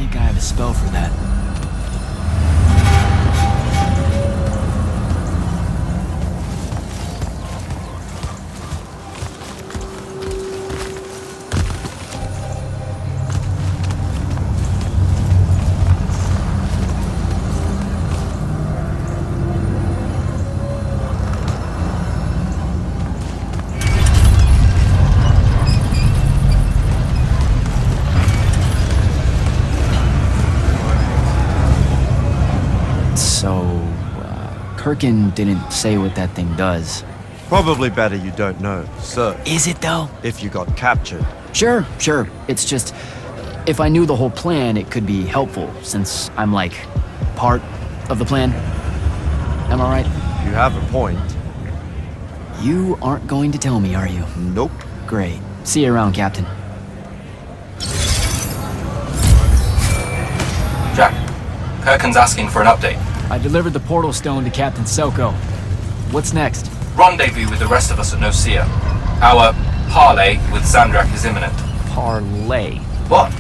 think I have a spell for that. Kirkin didn't say what that thing does. Probably better you don't know, sir. Is it though? If you got captured. Sure. It's just, if I knew the whole plan, it could be helpful, since I'm like, part of the plan. Am I right? You have a point. You aren't going to tell me, are you? Nope. Great. See you around, Captain. Jack, Kirkin's asking for an update. I delivered the portal stone to Captain Selko. What's next? Rendezvous with the rest of us at Nocea. Our parley with Sandrak is imminent. Parlay. What?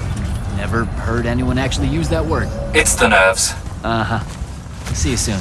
Never heard anyone actually use that word. It's the nerves. Uh-huh. See you soon.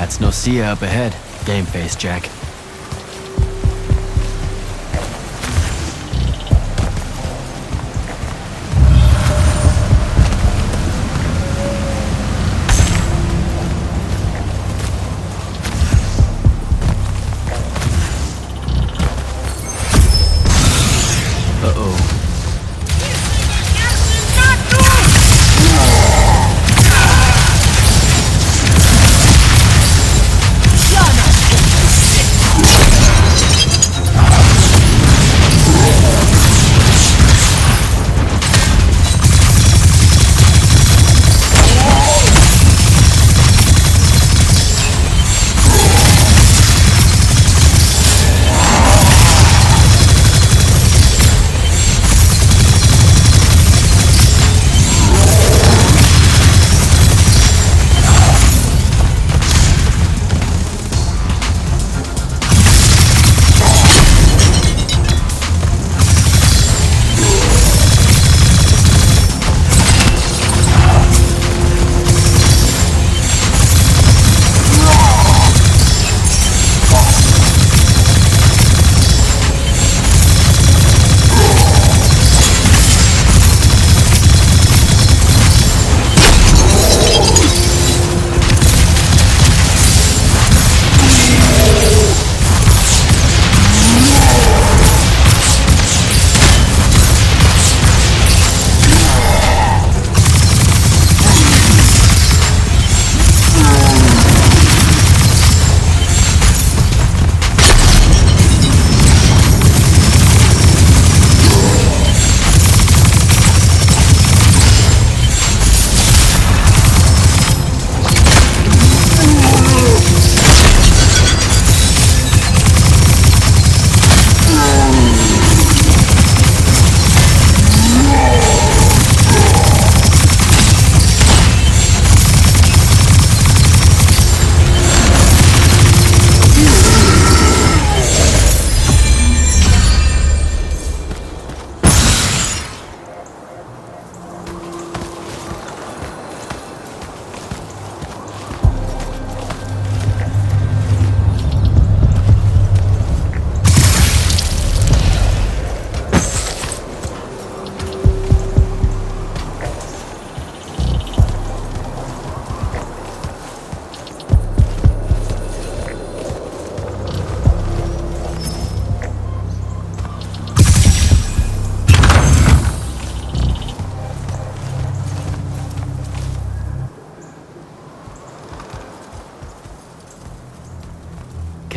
That's Nocea up ahead. Game face, Jack.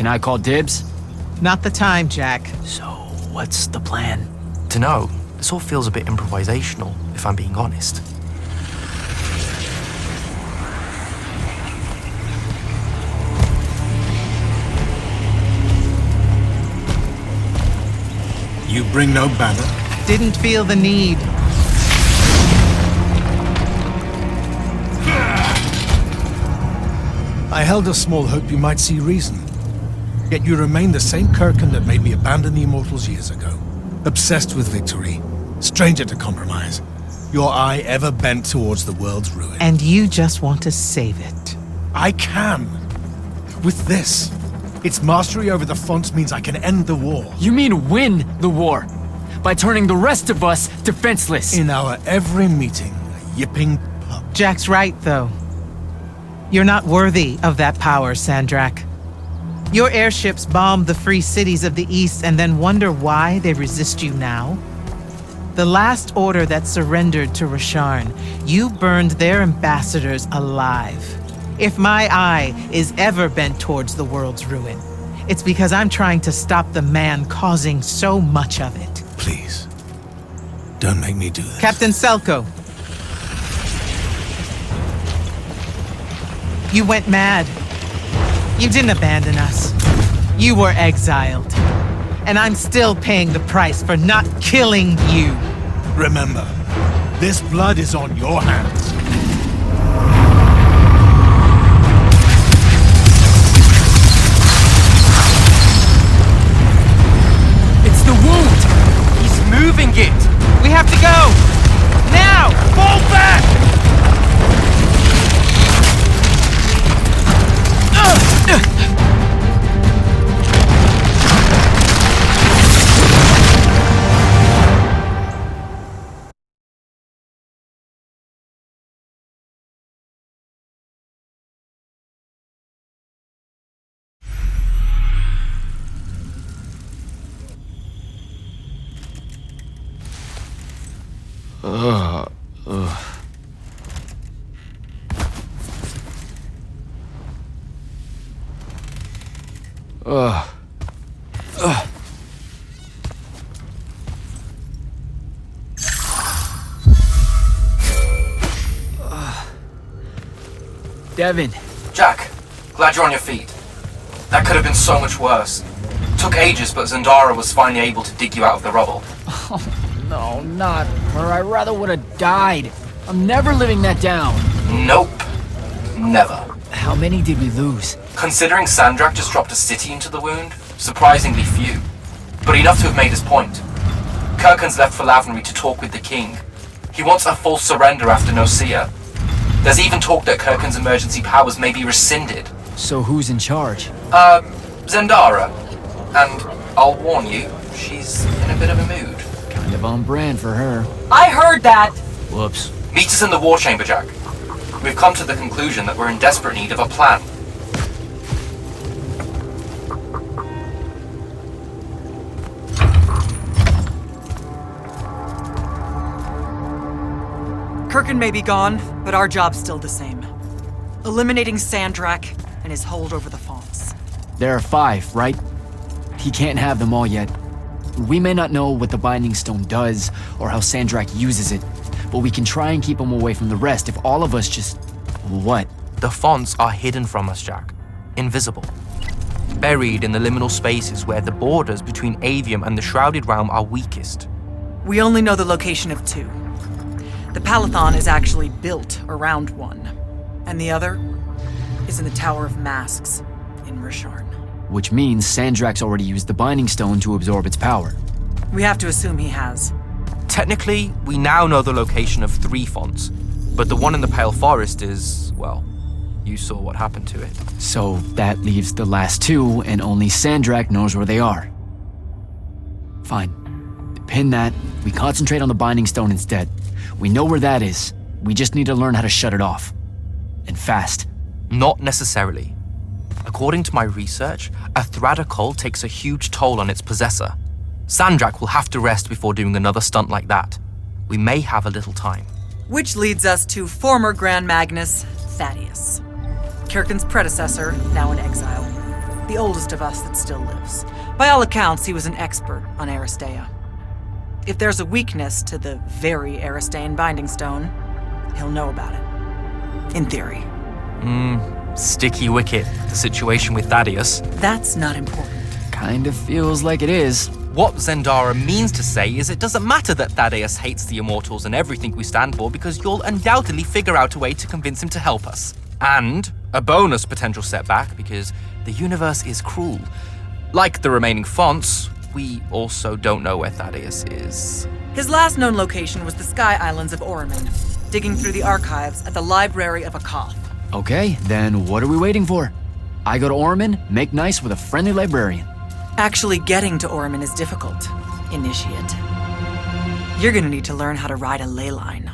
Can I call dibs? Not the time, Jack. So, what's the plan? Dunno. This all feels a bit improvisational, if I'm being honest. You bring no banner? Didn't feel the need. I held a small hope you might see reason. Yet you remain the same Kirkin that made me abandon the Immortals years ago. Obsessed with victory, stranger to compromise. Your eye ever bent towards the world's ruin. And you just want to save it. I can. With this. Its mastery over the fonts means I can end the war. You mean win the war? By turning the rest of us defenseless? In our every meeting, a yipping pup. Jack's right, though. You're not worthy of that power, Sandrak. Your airships bombed the free cities of the East and then wonder why they resist you now? The last order that surrendered to Rasharn, you burned their ambassadors alive. If my eye is ever bent towards the world's ruin, it's because I'm trying to stop the man causing so much of it. Please, don't make me do this. Captain Selko. You went mad. You didn't abandon us. You were exiled. And I'm still paying the price for not killing you. Remember, this blood is on your hands. It's the wound! He's moving it! We have to go! Now! Fall back! Ugh! Devin. Jack, glad you're on your feet. That could have been so much worse. Took ages, but Zendara was finally able to dig you out of the rubble. No, not her. I rather would have died. I'm never living that down. Nope. Never. How many did we lose? Considering Sandrak just dropped a city into the wound, surprisingly few. But enough to have made his point. Kirkhan's left for Lavenry to talk with the king. He wants a full surrender after Nocea. There's even talk that Kirkhan's emergency powers may be rescinded. So who's in charge? Zendara. And I'll warn you, she's in a bit of a mood. Kind of on brand for her. I heard that! Whoops. Meet us in the war chamber, Jack. We've come to the conclusion that we're in desperate need of a plan. Kirkhan may be gone, but our job's still the same. Eliminating Sandrak and his hold over the fonts. There are 5, right? He can't have them all yet. We may not know what the Binding Stone does, or how Sandrak uses it, but we can try and keep him away from the rest if all of us just... What? The fonts are hidden from us, Jack. Invisible. Buried in the liminal spaces where the borders between Aveum and the Shrouded Realm are weakest. We only know the location of 2. The Palathon is actually built around one, and the other is in the Tower of Masks in Risharn. Which means Sandrak's already used the Binding Stone to absorb its power. We have to assume he has. Technically, we now know the location of 3 fonts, but the one in the Pale Forest is, well, you saw what happened to it. So that leaves the last 2, and only Sandrak knows where they are. Fine. Pin that. We concentrate on the Binding Stone instead. We know where that is. We just need to learn how to shut it off. And fast. Not necessarily. According to my research, a Thradda cult takes a huge toll on its possessor. Sandrak will have to rest before doing another stunt like that. We may have a little time. Which leads us to former Grand Magnus, Thaddeus. Kirkhan's predecessor, now in exile. The oldest of us that still lives. By all accounts, he was an expert on Aristea. If there's a weakness to the very Aristean Binding Stone, he'll know about it. In theory. Sticky wicket, the situation with Thaddeus. That's not important. Kind of feels like it is. What Zendara means to say is it doesn't matter that Thaddeus hates the Immortals and everything we stand for, because you'll undoubtedly figure out a way to convince him to help us. And a bonus potential setback, because the universe is cruel. Like the remaining fonts, we also don't know where Thaddeus is. His last known location was the Sky Islands of Oromon, digging through the archives at the Library of Akoth. Okay, then what are we waiting for? I go to Oromon, make nice with a friendly librarian. Actually getting to Oromon is difficult, Initiate. You're gonna need to learn how to ride a ley line.